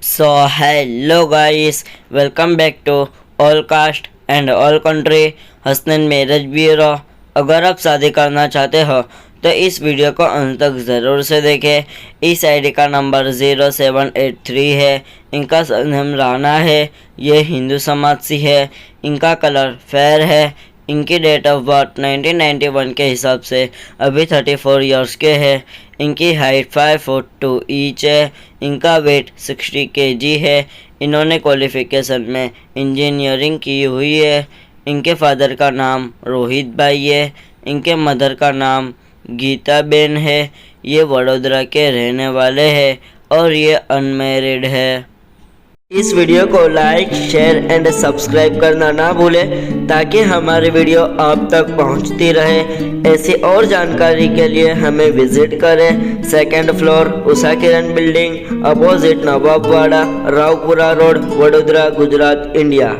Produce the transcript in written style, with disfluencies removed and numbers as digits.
So hello guys, welcome back to all caste and all country Hasnain marriage bureau. अगर आप शादी करना चाहते हो तो इस वीडियो को अंत तक ज़रूर से देखें। इस आईडी का नंबर 0783 है। इनका सरनेम राणा है। ये हिंदू समाज से है। इनका कलर फेयर है। इनकी डेट ऑफ बर्थ 1991 के हिसाब से अभी 34 इयर्स के है। इनकी हाइट 5 फुट 2 इंच है। इनका वेट 60 kg है। इन्होंने क्वालिफिकेशन में इंजीनियरिंग की हुई है। इनके फादर का नाम रोहित भाई है। इनके मदर का नाम गीता बेन है। ये वडोदरा के रहने वाले हैं और ये अनमैरिड है। इस वीडियो को लाइक, शेयर एंड सब्सक्राइब करना ना भूलें ताकि हमारी वीडियो आप तक पहुंचती रहे। ऐसी और जानकारी के लिए हमें विजिट करें। Second floor Usha Kiran building, opposite Nawabwada, Raopura road, Vadodara, Gujarat, India.